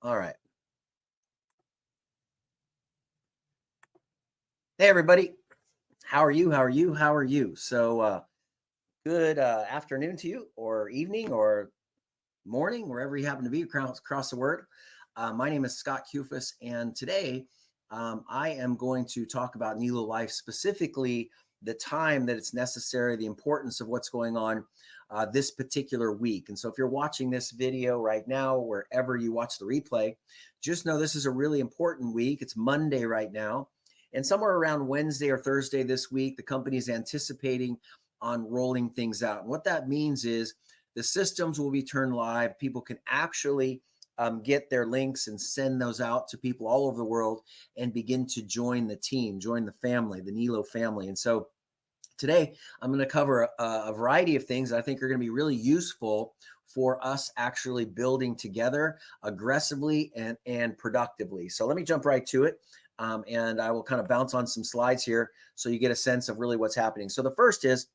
All right. Hey, everybody. How are you? How are you? How are you? Good afternoon to you, or evening, or morning, wherever you happen to be across the world. My name is Scott Kufis, and today I am going to talk about Nelo life, specifically the time that it's necessary, the importance of what's going on this particular week. And so, if you're watching this video right now, wherever you watch the replay, just know this is a really important week. It's Monday right now. And somewhere around Wednesday or Thursday this week, the company is anticipating on rolling things out. And what that means is the systems will be turned live. People can actually get their links and send those out to people all over the world and begin to join the team, join the family, the Nelo family. And so today I'm going to cover a variety of things that I think are going to be really useful for us actually building together aggressively and productively. So let me jump right to it. And I will kind of bounce on some slides here so you get a sense of really what's happening. So the first is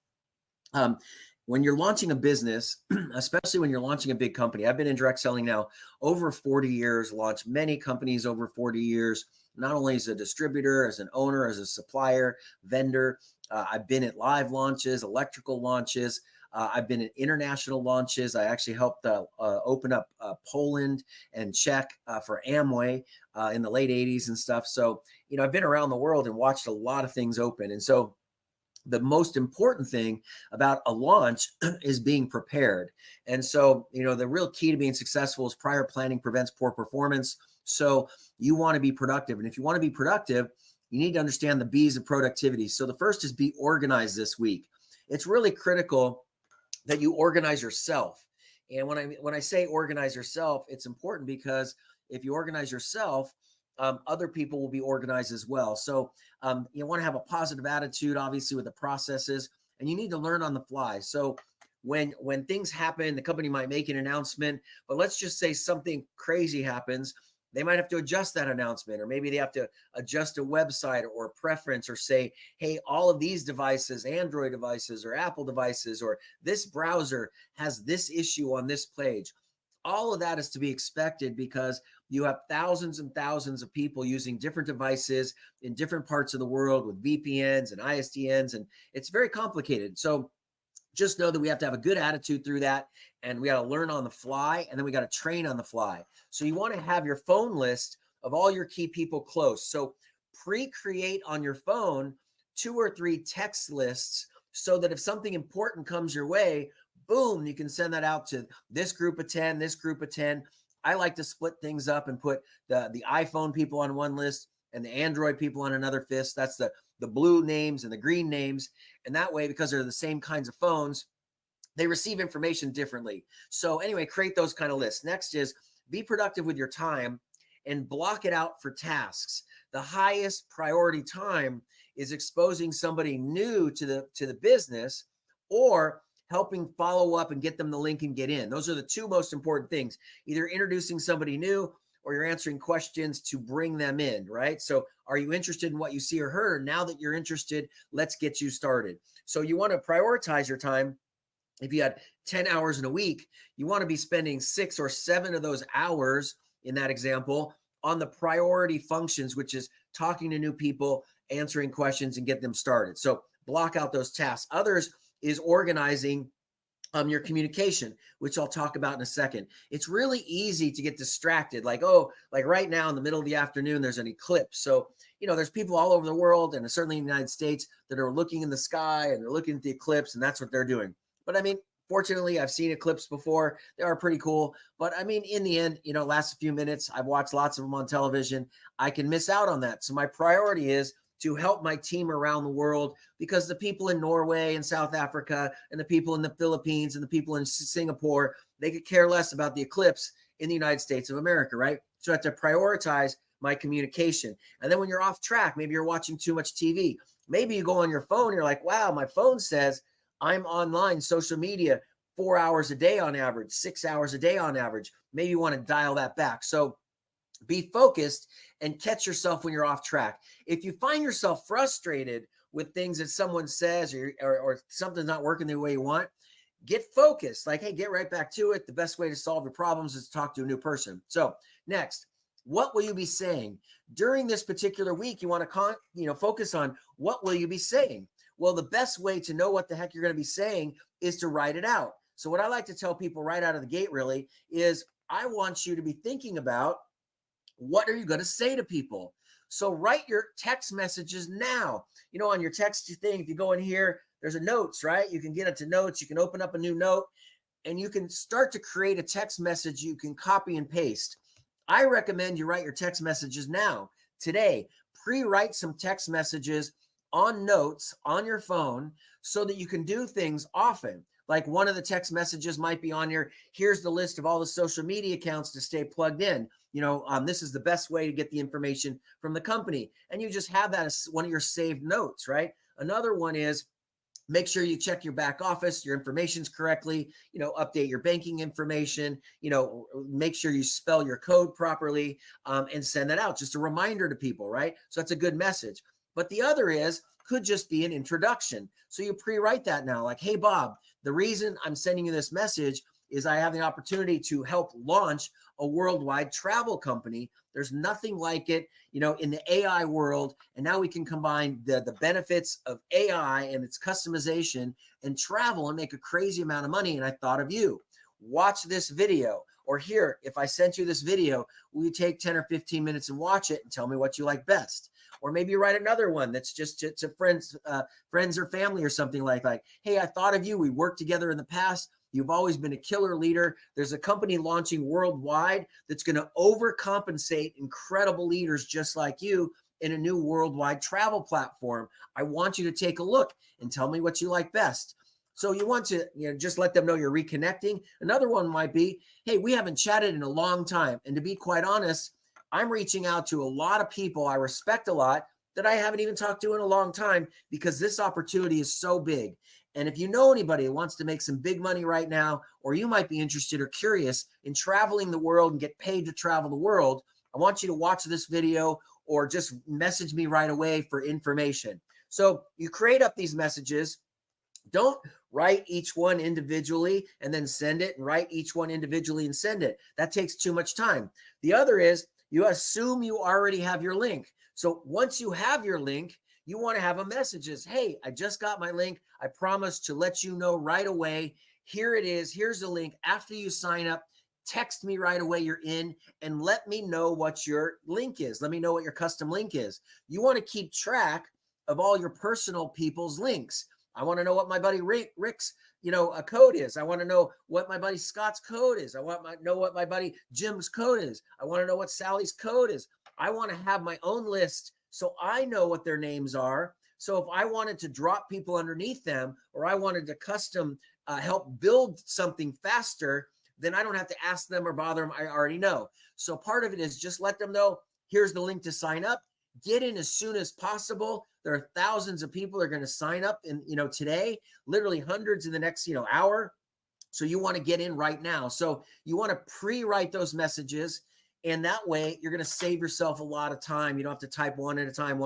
when you're launching a business, especially when you're launching a big company. I've been in direct selling now over 40 years, launched many companies over 40 years, not only as a distributor, as an owner, as a supplier, vendor. I've been at live launches, electrical launches. I've been at international launches. I actually helped open up Poland and Czech for Amway in the late 80s and stuff. So, I've been around the world and watched a lot of things open. And so the most important thing about a launch is being prepared. And so, the real key to being successful is prior planning prevents poor performance. So you want to be productive. And if you want to be productive, you need to understand the B's of productivity. So the first is be organized this week. It's really critical that you organize yourself. And when I say organize yourself, it's important because if you organize yourself, other people will be organized as well. So you want to have a positive attitude, obviously, with the processes, and you need to learn on the fly. So when things happen, the company might make an announcement, but let's just say something crazy happens. They might have to adjust that announcement, or maybe they have to adjust a website or a preference, or say, hey, all of these devices, Android devices or Apple devices, or this browser has this issue on this page. All of that is to be expected because you have thousands and thousands of people using different devices in different parts of the world with VPNs and ISDNs, and it's very complicated. So just know that we have to have a good attitude through that, and we got to learn on the fly, and then we got to train on the fly. So you want to have your phone list of all your key people close. So pre-create on your phone 2 or 3 text lists so that if something important comes your way, boom, you can send that out to this group of 10, this group of 10. I like to split things up and put the iPhone people on one list and the Android people on another fist. That's the blue names and the green names. And that way, because they're the same kinds of phones, they receive information differently. So anyway, create those kind of lists. Next is be productive with your time and block it out for tasks. The highest priority time is exposing somebody new to the business, or helping follow up and get them the link and get in. Those are the 2 most important things. Either introducing somebody new, or you're answering questions to bring them in, right? So are you interested in what you see or heard? Now that you're interested, let's get you started. So you want to prioritize your time. If you had 10 hours in a week, you want to be spending 6 or 7 of those hours in that example on the priority functions, which is talking to new people, answering questions, and get them started. So block out those tasks. Others is organizing your communication, which I'll talk about in a second. It's really easy to get distracted. Like right now in the middle of the afternoon, there's an eclipse. So, there's people all over the world, and certainly in the United States, that are looking in the sky and they're looking at the eclipse, and that's what they're doing. But I mean, fortunately, I've seen eclipses before. They are pretty cool. But I mean, in the end, it lasts a few minutes. I've watched lots of them on television. I can miss out on that. So my priority is to help my team around the world, because the people in Norway and South Africa and the people in the Philippines and the people in Singapore, they could care less about the eclipse in the United States of America, right? So I have to prioritize my communication. And then when you're off track, maybe you're watching too much TV. Maybe you go on your phone, you're like, wow, my phone says I'm online, social media, 4 hours a day on average, 6 hours a day on average. Maybe you want to dial that back. So be focused and catch yourself when you're off track. If you find yourself frustrated with things that someone says, or something's not working the way you want, get focused. Like, hey, get right back to it. The best way to solve your problems is to talk to a new person. So next, what will you be saying during this particular week? You want to focus on what will you be saying. Well, the best way to know what the heck you're going to be saying is to write it out. So what I like to tell people right out of the gate really is I want you to be thinking about what are you going to say to people. So write your text messages now. On your text thing, if you go in here, there's a notes, right? You can get into notes. You can open up a new note and you can start to create a text message you can copy and paste. I recommend you write your text messages now, today. Pre-write some text messages on notes on your phone so that you can do things often. Like one of the text messages might be on your, here's the list of all the social media accounts to stay plugged in. This is the best way to get the information from the company. And you just have that as one of your saved notes, right? Another one is, make sure you check your back office, your information's correctly, update your banking information, make sure you spell your code properly, and send that out. Just a reminder to people, right? So that's a good message. But the other could just be an introduction. So you pre-write that now, like, hey, Bob, the reason I'm sending you this message is I have the opportunity to help launch a worldwide travel company. There's nothing like it, in the AI world. And now we can combine the benefits of AI and its customization and travel and make a crazy amount of money. And I thought of you. Watch this video. Or here, if I sent you this video, will you take 10 or 15 minutes and watch it and tell me what you like best? Or maybe you write another one that's just to friends or family or something like, hey, I thought of you. We worked together in the past. You've always been a killer leader. There's a company launching worldwide that's going to overcompensate incredible leaders just like you in a new worldwide travel platform. I want you to take a look and tell me what you like best. So you want to just let them know you're reconnecting. Another one might be, hey, we haven't chatted in a long time. And to be quite honest, I'm reaching out to a lot of people I respect a lot that I haven't even talked to in a long time because this opportunity is so big. And if you know anybody who wants to make some big money right now, or you might be interested or curious in traveling the world and get paid to travel the world, I want you to watch this video or just message me right away for information. So you create up these messages. Don't write each one individually and then send it, and write each one individually and send it. That takes too much time. The other is you assume you already have your link. So once you have your link, you want to have a messages. Hey, I just got my link. I promise to let you know right away. Here it is. Here's the link. After you sign up, text me right away you're in and let me know what your link is. Let me know what your custom link is. You want to keep track of all your personal people's links. I want to know what my buddy Rick's, a code is. I want to know what my buddy Scott's code is. I want to know what my buddy Jim's code is. I want to know what Sally's code is. I want to have my own list so I know what their names are. So if I wanted to drop people underneath them, or I wanted to custom help build something faster, then I don't have to ask them or bother them. I already know. So part of it is just let them know, here's the link to sign up. Get in as soon as possible. There are thousands of people that are going to sign up in, today, literally hundreds in the next, hour. So you want to get in right now. So you want to pre-write those messages. And that way you're going to save yourself a lot of time. You don't have to type one at a time.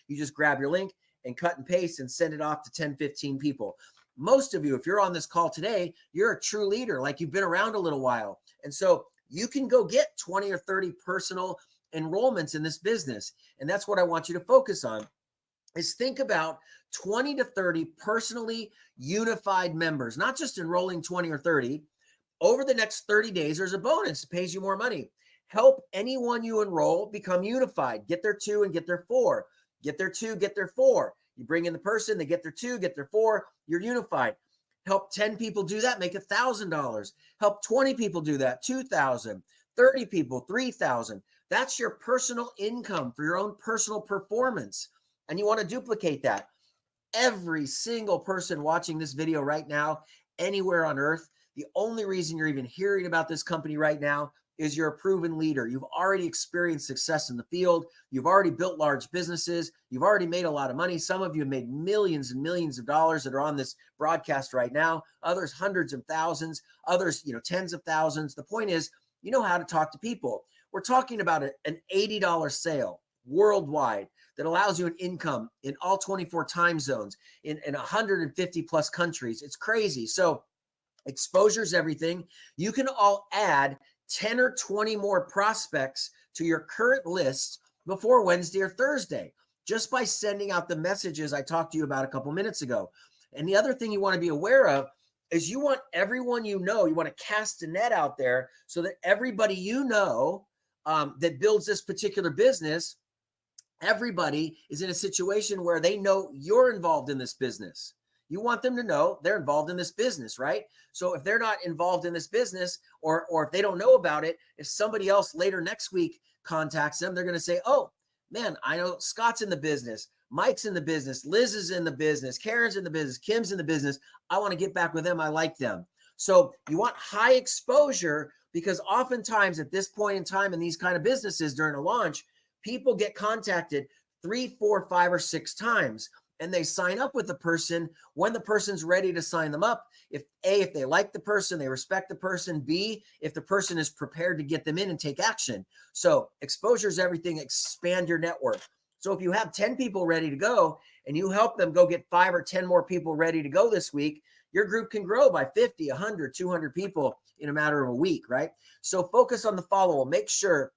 You just grab your link and cut and paste and send it off to 10, 15 people. Most of you, if you're on this call today, you're a true leader. Like you've been around a little while. And so you can go get 20 or 30 personal enrollments in this business. And that's what I want you to focus on, is think about 20 to 30 personally unified members, not just enrolling 20 or 30. Over the next 30 days, there's a bonus. It pays you more money. Help anyone you enroll become unified. Get their 2 and get their 4. Get their 2, get their 4. You bring in the person, they get their 2, get their 4. You're unified. Help 10 people do that, make $1,000. Help 20 people do that, $2,000. 30 people, $3,000. That's your personal income for your own personal performance. And you want to duplicate that. Every single person watching this video right now, anywhere on earth, the only reason you're even hearing about this company right now is you're a proven leader. You've already experienced success in the field. You've already built large businesses. You've already made a lot of money. Some of you have made millions and millions of dollars that are on this broadcast right now. Others, hundreds of thousands. Others, tens of thousands. The point is, you know how to talk to people. We're talking about an $80 sale. worldwide that allows you an income in all 24 time zones in 150 plus countries. It's crazy. So exposure is everything. You can all add 10 or 20 more prospects to your current list before Wednesday or Thursday, just by sending out the messages I talked to you about a couple minutes ago. And the other thing you want to be aware of is you want everyone you want to cast a net out there so that everybody that builds this particular business, everybody is in a situation where they know you're involved in this business. You want them to know they're involved in this business, right? So if they're not involved in this business, or if they don't know about it, if somebody else later next week contacts them, they're going to say, oh man, I know Scott's in the business, Mike's in the business, Liz is in the business, Karen's in the business, Kim's in the business. I want to get back with them. I like them. So you want high exposure, because oftentimes at this point in time in these kind of businesses during a launch, people get contacted 3, 4, 5, or 6 times. And they sign up with the person when the person's ready to sign them up. If they like the person, they respect the person. B, if the person is prepared to get them in and take action. So exposure is everything. Expand your network. So if you have 10 people ready to go and you help them go get 5 or 10 more people ready to go this week, your group can grow by 50, 100, 200 people in a matter of a week, right? So focus on the follow-up. Make sure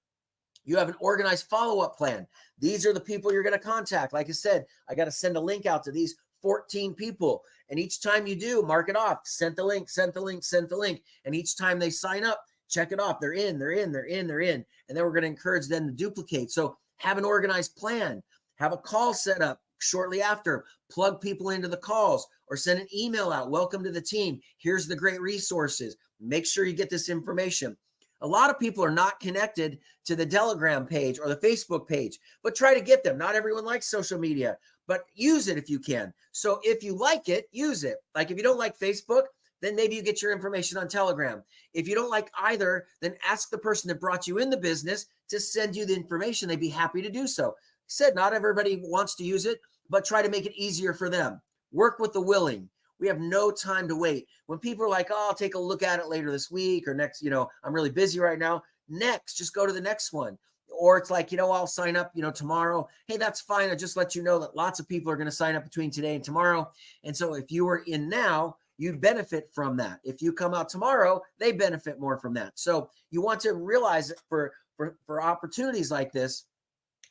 you have an organized follow-up plan. These are the people you're going to contact. Like I said, I got to send a link out to these 14 people. And each time you do, mark it off. Send the link, send the link, send the link. And each time they sign up, check it off. They're in, they're in, they're in, they're in. And then we're going to encourage them to duplicate. So have an organized plan. Have a call set up shortly after. Plug people into the calls or send an email out. Welcome to the team. Here's the great resources. Make sure you get this information. A lot of people are not connected to the Telegram page or the Facebook page, but try to get them. Not everyone likes social media, but use it if you can. So if you like it, use it. Like if you don't like Facebook, then maybe you get your information on Telegram. If you don't like either, then ask the person that brought you in the business to send you the information. They'd be happy to do so. Said not everybody wants to use it, but try to make it easier for them. Work with the willing. We have no time to wait. When people are like, oh, I'll take a look at it later this week or next, I'm really busy right now. Next, just go to the next one. Or it's like, I'll sign up, tomorrow. Hey, that's fine. I just let you know that lots of people are going to sign up between today and tomorrow. And so if you were in now, you'd benefit from that. If you come out tomorrow, they benefit more from that. So you want to realize that for opportunities like this,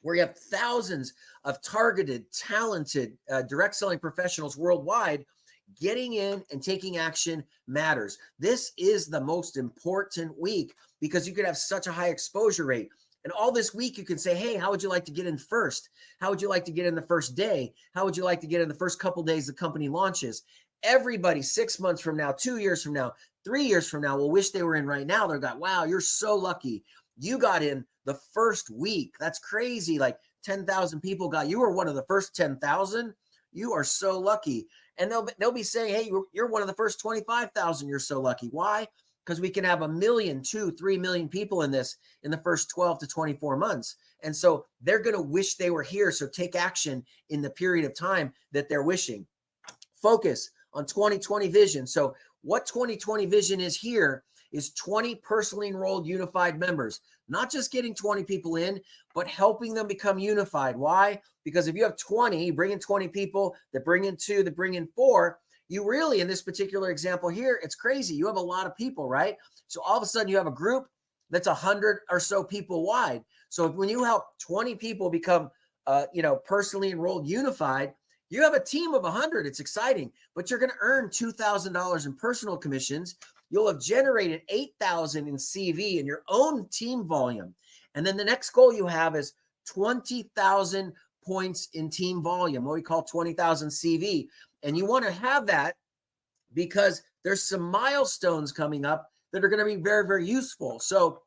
where you have thousands of targeted, talented, direct selling professionals worldwide, getting in and taking action matters. This is the most important week because you could have such a high exposure rate. And all this week you can say, hey, how would you like to get in first? How would you like to get in the first day? How would you like to get in the first couple days the company launches? Everybody 6 months from now, 2 years from now, 3 years from now will wish they were in right now. They're like, wow, you're so lucky. You got in the first week. That's crazy. Like 10,000 people you were one of the first 10,000. You are so lucky. And they'll be saying, hey, you're one of the first 25,000. You're so lucky. Why? Because we can have 1 million, 2, 3 million people in this in the first 12 to 24 months. And so they're going to wish they were here. So take action in the period of time that they're wishing. Focus on 2020 vision. So what 2020 vision is here is 20 personally enrolled unified members, not just getting 20 people in, but helping them become unified. Why? Because if you have 20, you bring in 20 people that bring in 2, that bring in 4, you really, in this particular example here, it's crazy. You have a lot of people, right? So all of a sudden you have a group that's 100 or so people wide. So when you help 20 people become, personally enrolled unified, you have a team of 100. It's exciting, but you're going to earn $2,000 in personal commissions. You'll have generated 8,000 in CV in your own team volume. And then the next goal you have is 20,000 points in team volume, what we call 20,000 CV. And you want to have that because there's some milestones coming up that are going to be very, very useful. So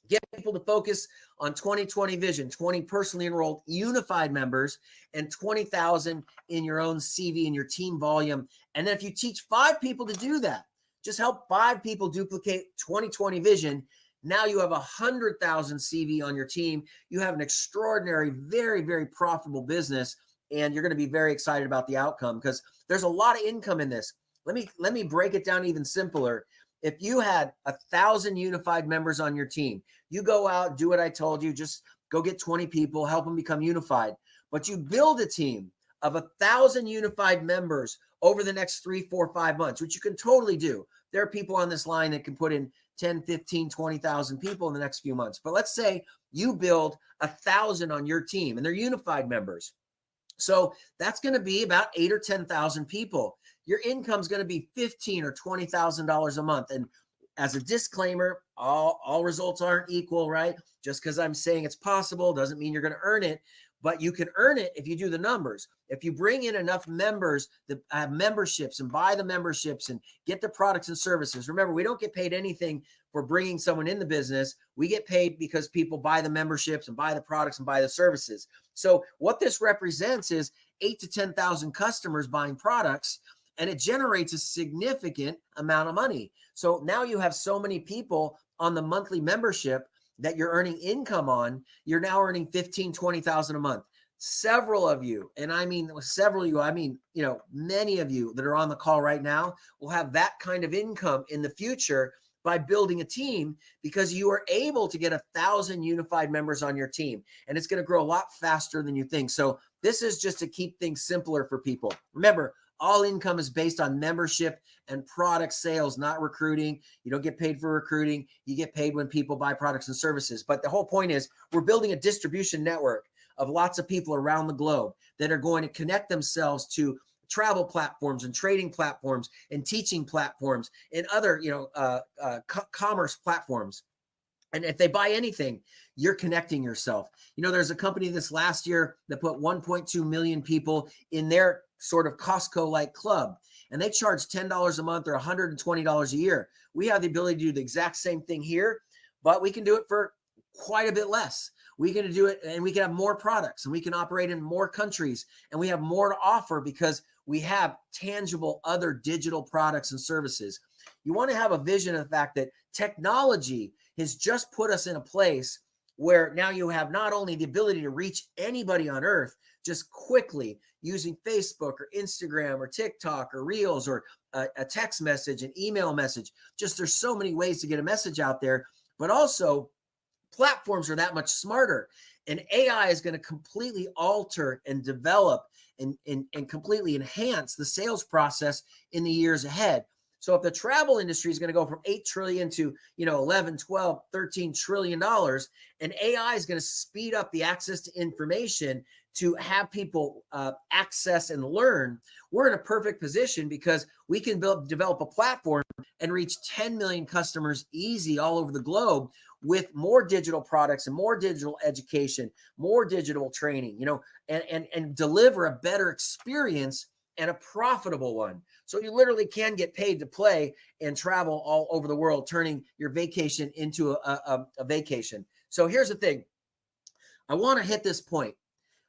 get people to focus on 2020 vision, 20 personally enrolled unified members, and 20,000 in your own CV and your team volume. And then if you teach 5 people to do that, just help 5 people duplicate 2020 vision. Now you have 100,000 CV on your team. You have an extraordinary, very, very profitable business, and you're going to be very excited about the outcome because there's a lot of income in this. Let me break it down even simpler. if you had 1,000 unified members on your team, you go out, do what I told you, just go get 20 people, help them become unified. But you build a team of 1,000 unified members over the next 3, 4, 5 months, which you can totally do. There are people on this line that can put in 10, 15, 20,000 people in the next few months. But let's say you build 1,000 on your team and they're unified members. So that's going to be about 8 or 10,000 people. Your income is going to be $15,000 or $20,000 a month. And as a disclaimer, all results aren't equal, right? Just because I'm saying it's possible doesn't mean you're going to earn it, but you can earn it if you do the numbers. If you bring in enough members that have memberships and buy the memberships and get the products and services. Remember, we don't get paid anything for bringing someone in the business. We get paid because people buy the memberships and buy the products and buy the services. So what this represents is 8 to 10,000 customers buying products, and it generates a significant amount of money. So now you have so many people on the monthly membership that you're earning income on. You're now earning 15, 20,000 a month. Several of you, and I mean several of you, I mean, many of you that are on the call right now will have that kind of income in the future by building a team, because you are able to get 1,000 unified members on your team, and it's going to grow a lot faster than you think. So this is just to keep things simpler for people. Remember, all income is based on membership and product sales, not recruiting. You don't get paid for recruiting. You get paid when people buy products and services. But the whole point is we're building a distribution network of lots of people around the globe that are going to connect themselves to travel platforms and trading platforms and teaching platforms and other, commerce platforms. And if they buy anything, you're connecting yourself. There's a company this last year that put 1.2 million people in their sort of Costco-like club, and they charge $10 a month or $120 a year. We have the ability to do the exact same thing here, but we can do it for quite a bit less. We can do it, and we can have more products, and we can operate in more countries, and we have more to offer because we have tangible other digital products and services. You want to have a vision of the fact that technology has just put us in a place where now you have not only the ability to reach anybody on earth just quickly using Facebook or Instagram or TikTok or Reels or a text message, an email message. Just there's so many ways to get a message out there, but also platforms are that much smarter, and AI is going to completely alter and develop and completely enhance the sales process in the years ahead. So if the travel industry is going to go from 8 trillion to 11, 12, 13 trillion dollars, and AI is going to speed up the access to information to have people access and learn, we're in a perfect position because we can develop a platform and reach 10 million customers easy all over the globe with more digital products and more digital education, more digital training, and deliver a better experience and a profitable one. So you literally can get paid to play and travel all over the world, turning your vacation into a vacation. So here's the thing. I want to hit this point.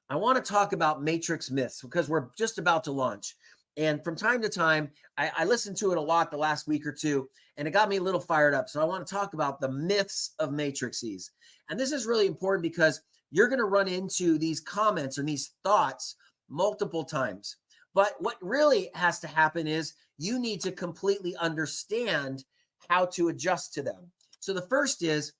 I want to talk about matrix myths because we're just about to launch. And from time to time, I listened to it a lot the last week or two, and it got me a little fired up. So I want to talk about the myths of matrices. And this is really important because you're going to run into these comments and these thoughts multiple times. But what really has to happen is you need to completely understand how to adjust to them. So the first is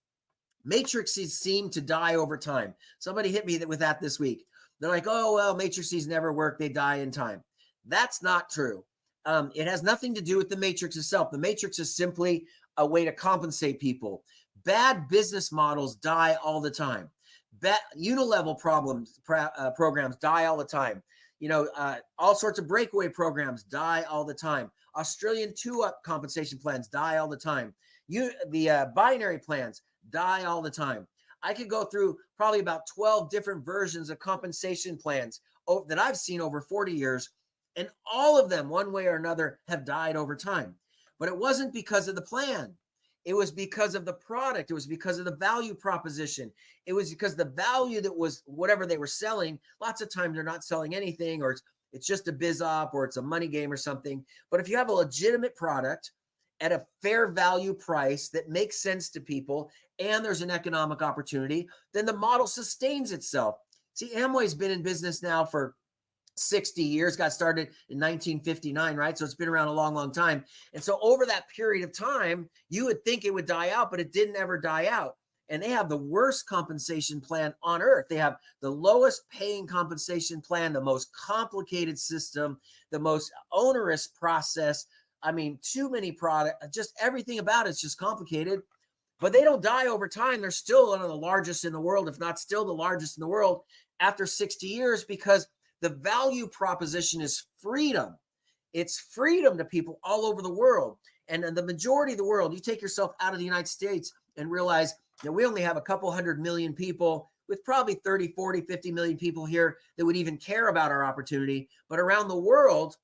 matrices seem to die over time. Somebody hit me with that this week. They're like, oh, well, matrices never work. They die in time. That's not true. It has nothing to do with the matrix itself. The matrix is simply a way to compensate people. Bad business models die all the time. Unilevel programs die all the time. All sorts of breakaway programs die all the time. Australian 2-up compensation plans die all the time. The binary plans die all the time. I could go through probably about 12 different versions of compensation plans that I've seen over 40 years, and all of them, one way or another, have died over time. But it wasn't because of the plan. It was because of the product. It was because of the value proposition. It was because the value that was whatever they were selling. Lots of times they're not selling anything, or it's just a biz op, or it's a money game or something. But if you have a legitimate product at a fair value price that makes sense to people, and there's an economic opportunity, then the model sustains itself. See, Amway's been in business now for 60 years, got started in 1959, right? So it's been around a long, long time. And so over that period of time, you would think it would die out, but it didn't ever die out. And they have the worst compensation plan on earth. They have the lowest paying compensation plan, the most complicated system, the most onerous process. I mean, too many products, just everything about it's just complicated, but they don't die over time. They're still one of the largest in the world, if not still the largest in the world after 60 years, because the value proposition is freedom. It's freedom to people all over the world. And in the majority of the world, you take yourself out of the United States and realize that we only have a couple 100 million people, with probably 30, 40, 50 million people here that would even care about our opportunity. But around the world,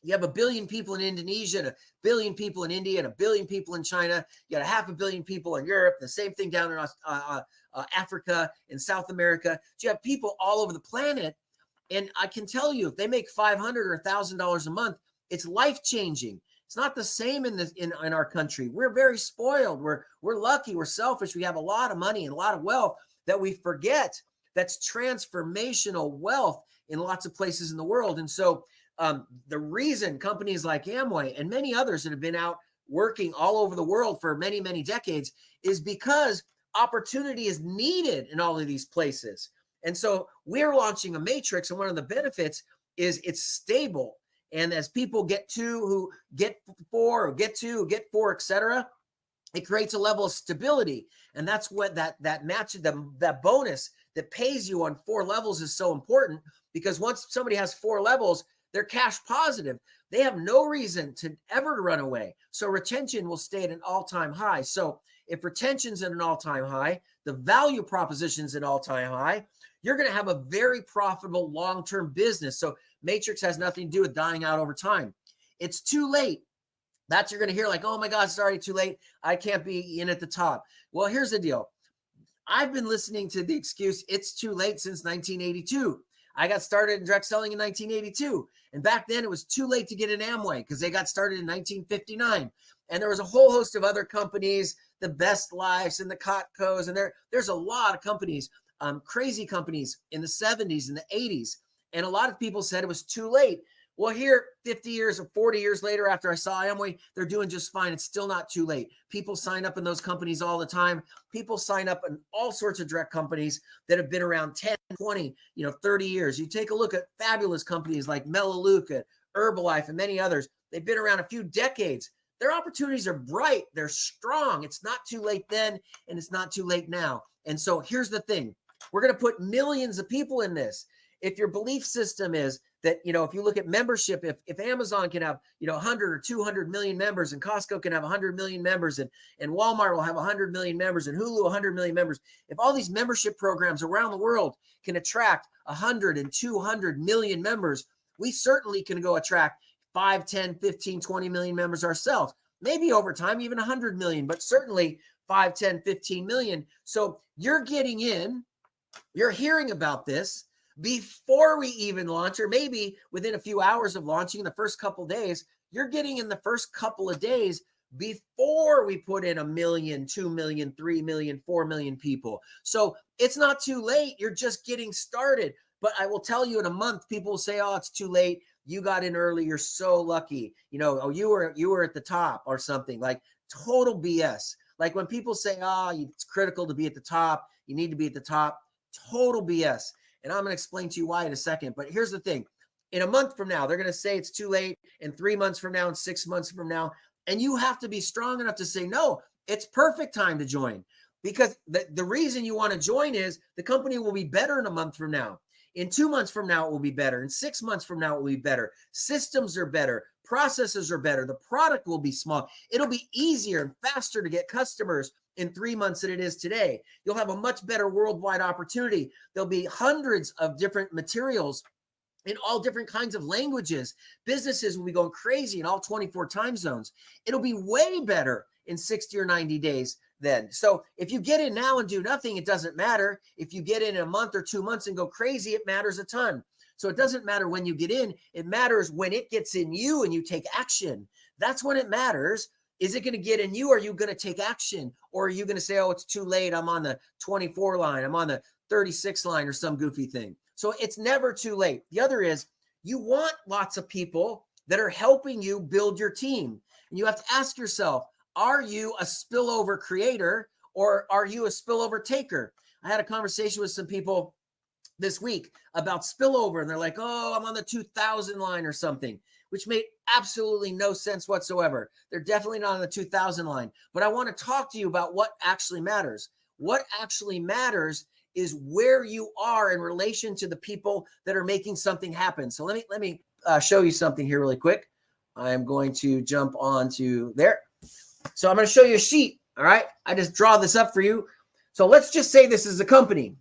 you have 1 billion people in Indonesia, and 1 billion people in India, and 1 billion people in China. You got 500 million people in Europe, the same thing down in Africa, in South America. So you have people all over the planet. And I can tell you, if they make $500 or $1,000 a month, it's life-changing. It's not the same in our country. We're very spoiled. We're lucky. We're selfish. We have a lot of money and a lot of wealth that we forget. That's transformational wealth in lots of places in the world. And so the reason companies like Amway and many others that have been out working all over the world for many, many decades is because opportunity is needed in all of these places. And so we're launching a matrix, and one of the benefits is it's stable. And as people get two, who get four, or get two, who get four, etc., it creates a level of stability. And that's what that match, that bonus that pays you on 4 levels is so important, because once somebody has 4 levels, they're cash positive. They have no reason to ever run away. So retention will stay at an all-time high. So if retention's at an all-time high, the value proposition's at an all-time high, you're going to have a very profitable long-term business. So matrix has nothing to do with dying out over time. It's too late. That's you're going to hear like, oh my God, it's already too late. I can't be in at the top. Well, here's the deal. I've been listening to the excuse, it's too late, since 1982. I got started in direct selling in 1982. And back then it was too late to get an Amway because they got started in 1959. And there was a whole host of other companies, the Best Lives and the Costco's. And there's a lot of companies, crazy companies in the 70s and the 80s. And a lot of people said it was too late. Well, here, 50 years or 40 years later, after I saw Amway, they're doing just fine. It's still not too late. People sign up in those companies all the time. People sign up in all sorts of direct companies that have been around 10, 20, 30 years. You take a look at fabulous companies like Melaleuca, Herbalife, and many others. They've been around a few decades. Their opportunities are bright. They're strong. It's not too late then, and it's not too late now. And so here's the thing. We're going to put millions of people in this. If your belief system is that, if you look at membership, if Amazon can have, 100 or 200 million members, and Costco can have 100 million members, and Walmart will have 100 million members, and Hulu 100 million members, if all these membership programs around the world can attract 100 and 200 million members, we certainly can go attract 5, 10, 15, 20 million members ourselves. Maybe over time, even 100 million, but certainly 5, 10, 15 million. So you're getting in, you're hearing about this before we even launch, or maybe within a few hours of launching, the first couple of days. You're getting in the first couple of days before we put in 1 million, 2 million, 3 million, 4 million people. So it's not too late. You're just getting started. But I will tell you, in a month, people will say, oh, it's too late. You got in early. You're so lucky. Oh, you were at the top or something. Like total BS. Like when people say, it's critical to be at the top, you need to be at the top, total BS. And I'm going to explain to you why in a second. But here's the thing. In a month from now, they're going to say it's too late. And 3 months from now, and 6 months from now. And you have to be strong enough to say, no, it's perfect time to join. Because the reason you want to join is the company will be better in a month from now. In 2 months from now, it will be better. In 6 months from now, it will be better. Systems are better. Processes are better. The product will be small. It'll be easier and faster to get customers in 3 months than it is today. You'll have a much better worldwide opportunity. There'll be hundreds of different materials in all different kinds of languages. Businesses will be going crazy in all 24 time zones. It'll be way better in 60 or 90 days then. So if you get in now and do nothing, it doesn't matter. If you get in a month or 2 months and go crazy, it matters a ton. So it doesn't matter when you get in. It matters when it gets in you and you take action. That's when it matters. Is it going to get in you? Or are you going to take action? Or are you going to say, oh, it's too late. I'm on the 24 line. I'm on the 36 line or some goofy thing. So it's never too late. The other is You want lots of people that are helping you build your team. And you have to ask yourself, are you a spillover creator or are you a spillover taker? I had a conversation with some people this week about spillover, and they're like, oh, I'm on the 2000 line or something, which made absolutely no sense whatsoever. They're definitely not on the 2000 line. But I want to talk to you about what actually matters. What actually matters is where you are in relation to the people that are making something happen. So let me show you something here really quick. I'm going to jump on to there. So I'm going to show you a sheet. All right. I just draw this up for you. So let's just say this is a company.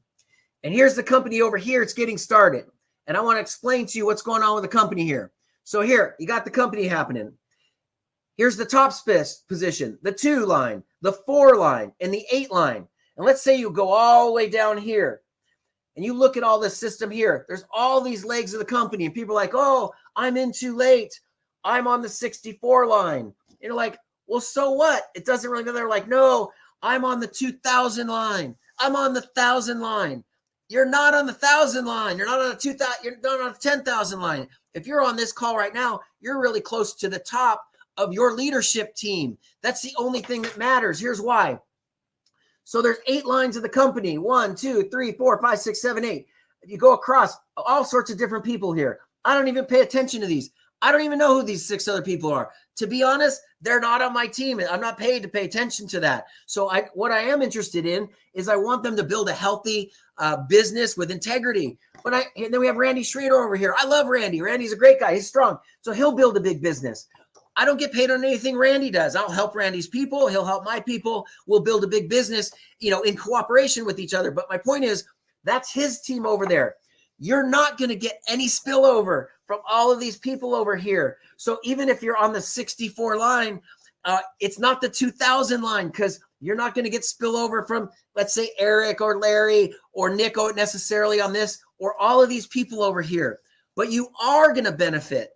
And here's the company over here. It's getting started. And I want to explain to you what's going on with the company here. So here, you got the company happening. Here's the top position, the 2 line, the 4 line, and the 8 line. And let's say you go all the way down here and you look at all this system here. There's all these legs of the company, and people are like, oh, I'm in too late. I'm on the 64 line. And you're like, well, so what? It doesn't really matter. They're like, no, I'm on the 2000 line. I'm on the 1000 line. You're not on the 1000 line. You're not on the 2000. You're not on the 10,000 line. If you're on this call right now, you're really close to the top of your leadership team. That's the only thing that matters. Here's why. So there's 8 lines of the company. 1, 2, 3, 4, 5, 6, 7, 8. You go across all sorts of different people here. I don't even pay attention to these. I don't even know who these 6 other people are. To be honest, they're not on my team. I'm not paid to pay attention to that. So what I am interested in is I want them to build a healthy business with integrity. And then we have Randy Schrader over here. I love Randy. Randy's a great guy. He's strong. So he'll build a big business. I don't get paid on anything Randy does. I'll help Randy's people. He'll help my people. We'll build a big business, in cooperation with each other. But my point is, that's his team over there. You're not going to get any spillover from all of these people over here. So even if you're on the 64 line, it's not the 2000 line, because you're not going to get spillover from, let's say, Eric or Larry or Nick necessarily on this, or all of these people over here. But you are going to benefit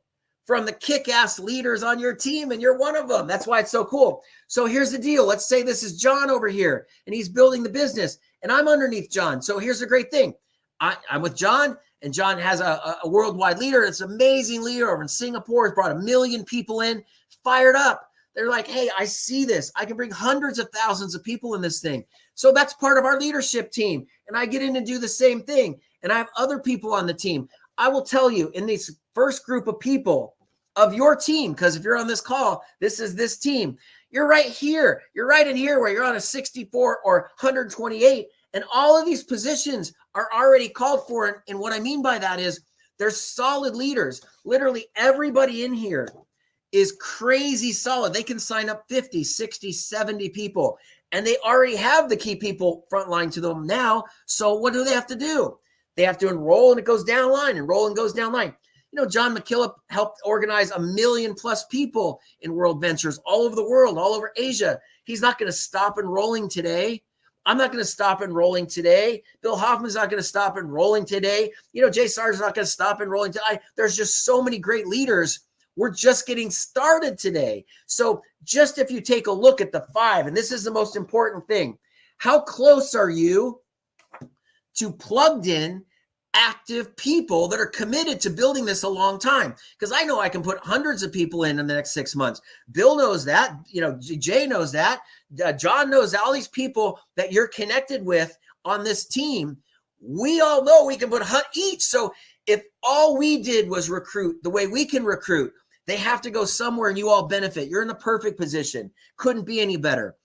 from the kick-ass leaders on your team, and you're one of them. That's why it's so cool. So here's the deal. Let's say this is John over here, and he's building the business, and I'm underneath John. So here's the great thing. I'm with John, and John has a worldwide leader. It's an amazing leader over in Singapore. He's brought 1 million people in, fired up. They're like, hey, I see this. I can bring hundreds of thousands of people in this thing. So that's part of our leadership team. And I get in and do the same thing. And I have other people on the team. I will tell you, in this first group of people of your team, because if you're on this call, this is this team. You're right here. You're right in here where you're on a 64 or 128. And all of these positions are already called for. And what I mean by that is they're solid leaders. Literally everybody in here is crazy solid. They can sign up 50, 60, 70 people. And they already have the key people frontline to them now. So what do they have to do? They have to enroll, and it goes down line. Enroll and goes down line. John McKillop helped organize 1 million+ people in World Ventures all over the world, all over Asia. He's not going to stop enrolling today. I'm not going to stop enrolling today. Bill Hoffman's not going to stop enrolling today. Jay Sarge's not going to stop enrolling today. There's just so many great leaders. We're just getting started today. So just if you take a look at the 5, and this is the most important thing, how close are you to plugged in active people that are committed to building this a long time? Because I know I can put hundreds of people in the next 6 months. Bill knows that. Jay knows that. John knows that. All these people that you're connected with on this team, we all know we can put each. So if all we did was recruit the way we can recruit, they have to go somewhere and you all benefit. You're in the perfect position. Couldn't be any better.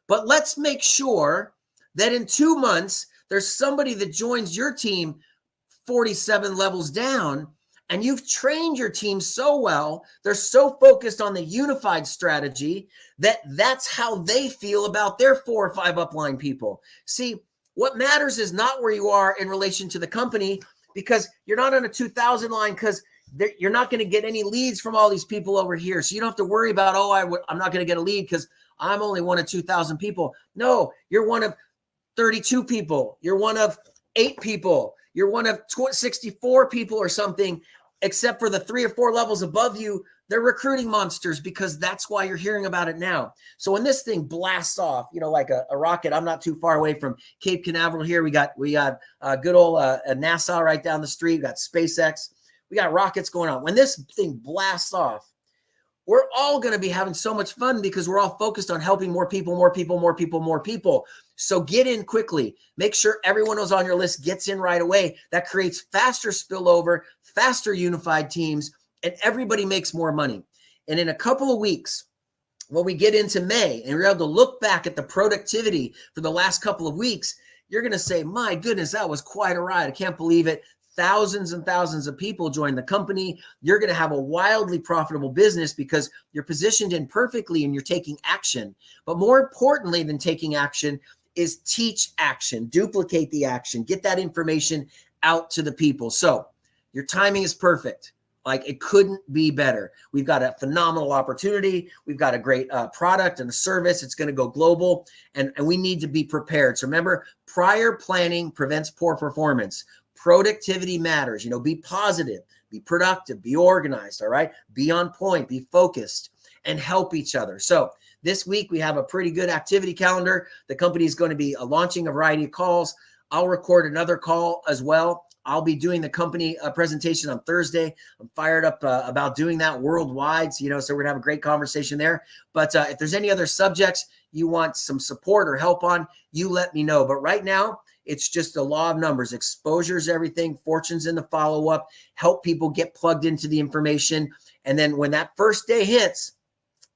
But let's make sure that in 2 months, there's somebody that joins your team 47 levels down, and you've trained your team so well, they're so focused on the unified strategy that that's how they feel about their 4 or 5 upline people. See, what matters is not where you are in relation to the company, because you're not on a 2000 line, because you're not going to get any leads from all these people over here. So you don't have to worry about, I'm not going to get a lead because I'm only one of 2,000 people. No, you're one of 32 people. You're one of 8 people. You're one of 64 people or something, except for the 3 or 4 levels above you. They're recruiting monsters, because that's why you're hearing about it now. So when this thing blasts off, like a rocket, I'm not too far away from Cape Canaveral here. We got good old NASA right down the street. We got SpaceX. We got rockets going on. When this thing blasts off, we're all going to be having so much fun because we're all focused on helping more people, more people, more people, more people. So get in quickly. Make sure everyone who's on your list gets in right away. That creates faster spillover, faster unified teams, and everybody makes more money. And in a couple of weeks, when we get into May and we're able to look back at the productivity for the last couple of weeks, you're going to say, my goodness, that was quite a ride. I can't believe it. Thousands and thousands of people join the company. You're going to have a wildly profitable business because you're positioned in perfectly and you're taking action. But more importantly than taking action is teach action, duplicate the action, get that information out to the people. So your timing is perfect. Like, it couldn't be better. We've got a phenomenal opportunity. We've got a great product and a service. It's going to go global, and we need to be prepared. So remember, prior planning prevents poor performance. Productivity matters. You know, be positive, be productive, be organized, all right? Be on point, be focused, and help each other. So this week, we have a pretty good activity calendar. The company is going to be launching a variety of calls. I'll record another call as well. I'll be doing the company presentation on Thursday. I'm fired up about doing that worldwide. So, so we're going to have a great conversation there. But if there's any other subjects you want some support or help on, you let me know. But right now, it's just the law of numbers. Exposure is everything. Fortune's in the follow-up. Help people get plugged into the information. And then when that first day hits,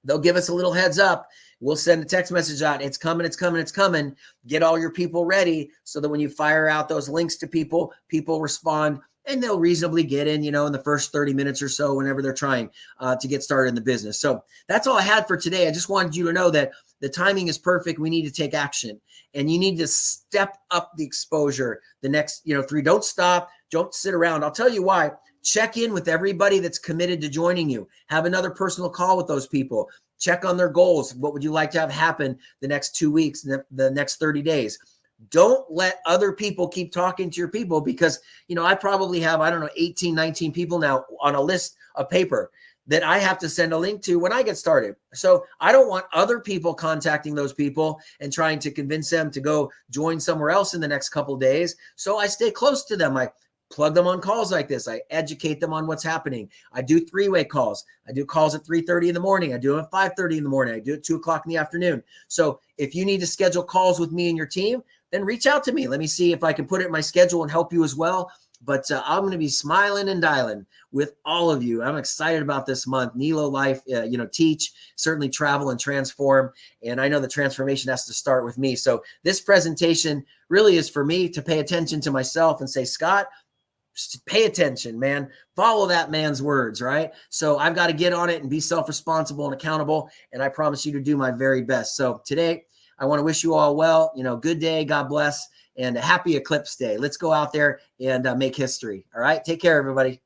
they'll give us a little heads up. We'll send a text message out. It's coming, it's coming, it's coming. Get all your people ready so that when you fire out those links to people, people respond and they'll reasonably get in, in the first 30 minutes or so whenever they're trying to get started in the business. So that's all I had for today. I just wanted you to know that the timing is perfect. We need to take action, and you need to step up the exposure the next, 3. Don't stop. Don't sit around. I'll tell you why. Check in with everybody that's committed to joining you. Have another personal call with those people. Check on their goals. What would you like to have happen the next 2 weeks, the next 30 days? Don't let other people keep talking to your people because, I probably have, 18, 19 people now on a list of paper that I have to send a link to when I get started. So I don't want other people contacting those people and trying to convince them to go join somewhere else in the next couple of days. So I stay close to them. I plug them on calls like this. I educate them on what's happening. I do 3-way calls. I do calls at 3:30 in the morning. I do them at 5:30 in the morning. I do it at 2 o'clock in the afternoon. So if you need to schedule calls with me and your team, then reach out to me. Let me see if I can put it in my schedule and help you as well. But I'm going to be smiling and dialing with all of you. I'm excited about this month. Nelo Life, teach, certainly travel and transform. And I know the transformation has to start with me. So this presentation really is for me to pay attention to myself and say, Scott, pay attention, man. Follow that man's words, right? So I've got to get on it and be self-responsible and accountable. And I promise you to do my very best. So today, I want to wish you all well. Good day. God bless. And a happy Eclipse Day. Let's go out there and make history. All right. Take care, everybody.